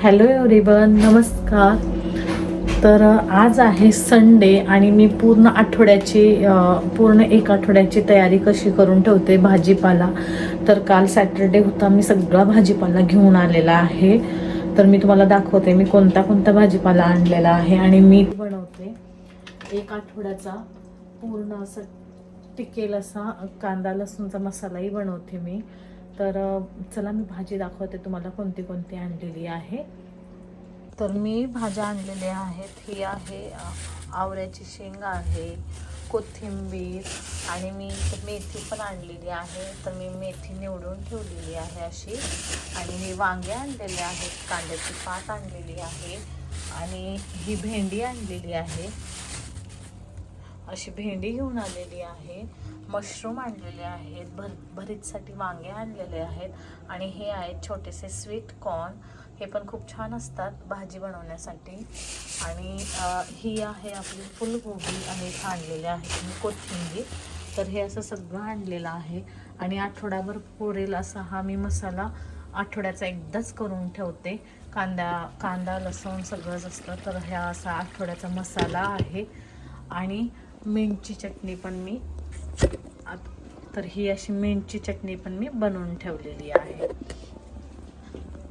Hello everyone, नमस्कार. तर आज आहे संडे आणि मी पूर्ण एक आठवड्याची तयारी कशी करून ठेवते भाजीपाला. तर काल सॅटरडे होता, मी सगळा भाजीपाला घेऊन आलेला आहे. तर मी तुम्हाला दाखवते मी कोणता कोणता भाजीपाला आणलेला आहे. आणि मी बनवते एक आठवड्याचा पूर्ण असं टिकेल असा कांदा लसूणचा मसालाही बनवते मी. तर चला मी भाजी दाखवते तुम्हाला कोणती कोणती आणलेली आहे. तर मी भाज्या आणलेल्या आहेत. ही आहे आवळ्याची शेंग आहे, कोथिंबीर आणि मी मेथी पण आणलेली आहे. तर मी मेथी निवडून ठेवलेली आहे अशी. आणि मी वांगे आणलेले आहेत, कांद्याची पात आणलेली आहे आणि ही भेंडी आणलेली आहे. अशी भेंडी घेऊन आलेली आहे. मशरूम आणलेले आहेत, भरीतसाठी वांगे आणलेले आहेत. आणि हे आहेत छोटेसे स्वीट कॉर्न, हे पण खूप छान असतात भाजी बनवण्यासाठी. आणि ही आहे आपली फुलगोबी आणि आणलेले आहेत मी कोथिंबीर. तर हे असं सगळं आणलेलं आहे. आणि आठवड्याभर पुरेल असा हा मी मसाला आठवड्याचा एकदाच करून ठेवते. कांदा लसूण सगळंच असतं. तर ह्या असा आठवड्याचा मसाला आहे. आणि मिंटची चटणी पण मी ही अशी मिंटची चटणी पण मी बनवून ठेवलेली आहे.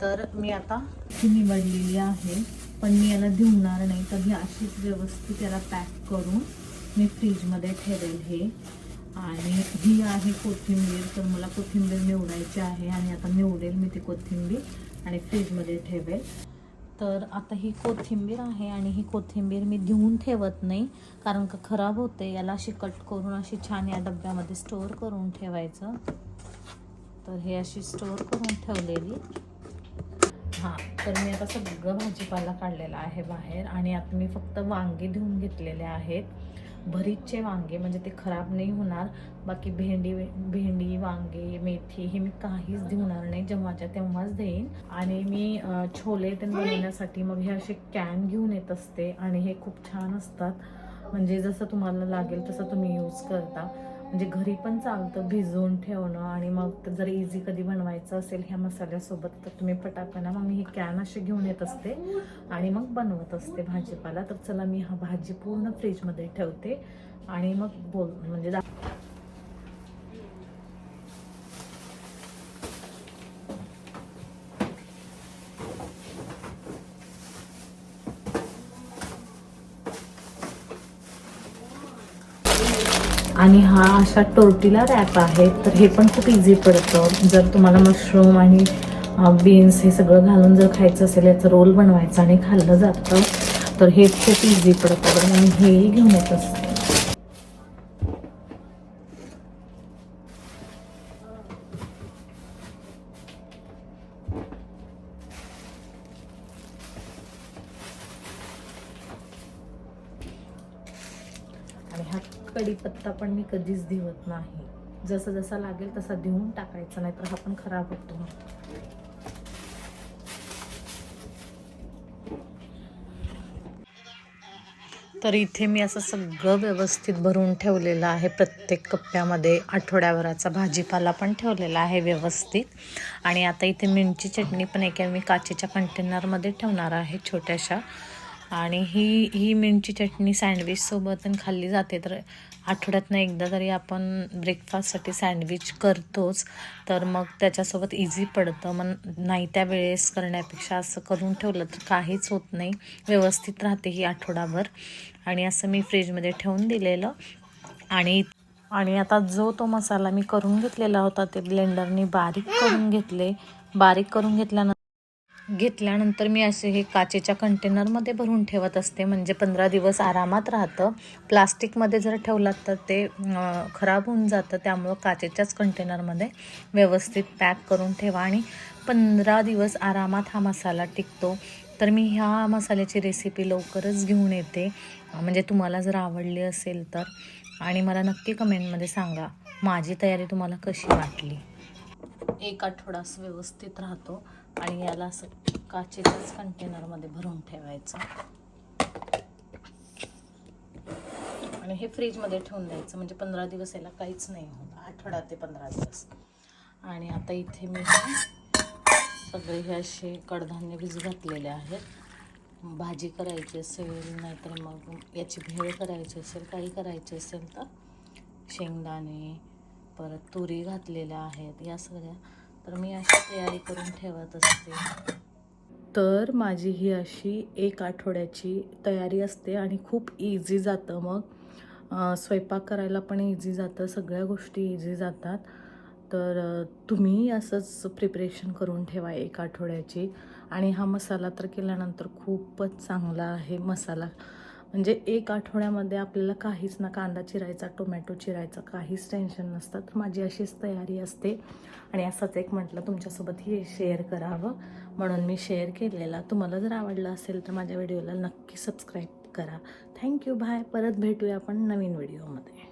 तर मी आता ही निवडलेली आहे, पण मी याला धुवणार नाही. तर ही अशीच व्यवस्थित याला पॅक करून मी फ्रीजमध्ये ठेवेल हे. आणि ही आहे कोथिंबीर. तर मला कोथिंबीर निवडायची आहे आणि आता निवडेल मी ती कोथिंबीर आणि फ्रीजमध्ये ठेवेल. तर आता ही कोथिंबीर आहे आणि ही कोथिंबीर मी धुवून ठेवत नाही, कारण का खराब होते. याला अशी कट करून अशी छान या डब्यामध्ये स्टोअर करून ठेवायचं. तर हे अशी स्टोअर करून ठेवलेली. तर मी आता सगळं भाजीपाला काढलेला आहे बाहेर. आणि आता मी फक्त वांगे धुवून घेतलेले आहेत, भरीतचे वांगे, म्हणजे ते खराब नाही होणार. बाकी भेंडी वांगे मेथी हे मी काहीच धुवणार नाही, जेव्हाच्या तेव्हाच देईन. आणि मी छोले ते बनवण्यासाठी मग हे असे कॅन घेऊन येत असते. आणि हे खूप छान असतात, म्हणजे जसं तुम्हाला लागेल तसं तुम्ही यूज करता. म्हणजे घरी पण चालतं भिजवून ठेवणं. आणि मग जर इझी कधी बनवायचं असेल ह्या मसाल्यासोबत तर तुम्ही पटाकना मग मी ही कॅन अशी घेऊन येत असते आणि मग बनवत असते भाजीपाला. तर चला मी हा भाजी पूर्ण फ्रीजमध्ये ठेवते आणि मग म्हणजे आणि हा अशा टोर्टिला रॅप आहे. तर हे पण खूप इझी पडतं. जर तुम्हाला मशरूम आणि बीन्स हे सगळं घालून जर खायचं असेल, याचं रोल बनवायचं आणि खाल्लं जातं, तर हे खूप इझी पडतं. तर मी हेही घेऊन येत असते. आणि हा कढीपत्ता पण मी कधीच धुवत नाही, जसा जसा लागेल तसा धुवून टाकायचा, नाहीतर हा पण खराब होतो. तर इथे मी असं सगळं व्यवस्थित भरून ठेवलेलं आहे. प्रत्येक कप्प्यामध्ये आठवड्याभराचा भाजीपाला पण ठेवलेला आहे व्यवस्थित. आणि आता इथे मिरची चटणी पण एका मी काचेच्या कंटेनरमध्ये ठेवणार आहे छोट्याशा. आणि ही मिरची चटणी सँडविचसोबत खाल्ली जाते. तर आठवड्यातनं एकदा तरी आपण ब्रेकफास्टसाठी सँडविच करतोच, तर मग त्याच्यासोबत इझी पडतं. मग नाही त्या वेळेस करण्यापेक्षा असं करून ठेवलं तर काहीच होत नाही, व्यवस्थित राहते ही आठवडाभर. आणि असं मी फ्रीजमध्ये ठेवून दिलेलं. आणि आता जो तो मसाला मी करून घेतलेला होता ते ब्लेंडरने बारीक करून घेतले. बारीक करून घेतल्यानंतर मी असे हे काचेच्या कंटेनरमध्ये भरून ठेवत असते, म्हणजे 15 दिवस आरामात राहतं. प्लास्टिकमध्ये जर ठेवलात तर ते खराब होऊन जातं. त्यामुळं काचेच्याच कंटेनरमध्ये व्यवस्थित पॅक करून ठेवा आणि 15 दिवस आरामात हा मसाला टिकतो. तर मी ह्या मसाल्याची रेसिपी लवकरच घेऊन येते, म्हणजे तुम्हाला जर आवडली असेल तर. आणि मला नक्की कमेंटमध्ये सांगा माझी तयारी तुम्हाला कशी वाटली. एक आठवडा व्यवस्थित राहतो. आणि याला असं काचेच्याच कंटेनरमध्ये भरून ठेवायचं आणि हे फ्रीजमध्ये ठेवून द्यायचं, म्हणजे 15 दिवस याला काहीच नाही होत, आठवडा ते 15 दिवस. आणि आता इथे मी सगळे हे असे कडधान्य भिजत घातलेले आहेत. भाजी करायची असेल नाहीतर मग याची भेळ करायची असेल, काही करायची असेल तर शेंगदाणे परत तुरी घातलेल्या आहेत या सगळ्या. तर मी अशी तयारी करून ठेवत असते. तर माझी ही अशी 1 आठवड्याची तयारी असते आणि खूप इझी जातं. मग स्वयंपाक करायला पण इझी जातं, सगळ्या गोष्टी इझी जातात. तर तुम्ही असंच प्रिपरेशन करून ठेवा 1 आठवड्याची. आणि हा मसाला तर केल्यानंतर खूपच चांगला आहे मसाला. म्हणजे 1 आठवड्यामध्ये आपल्याला काहीच ना कांदा चिरायचा, टोमॅटो चिरायचा, काहीच टेन्शन नसतं. तर माझी अशीच तयारी असते आणि असंच एक म्हटलं तुमच्यासोबत हे शेअर करावं म्हणून मी शेअर केलेला. तुम्हाला जर आवडलं असेल तर माझ्या व्हिडिओला नक्की सबस्क्राईब करा. Thank you, bye. परत भेटूया आपण नवीन व्हिडिओमध्ये.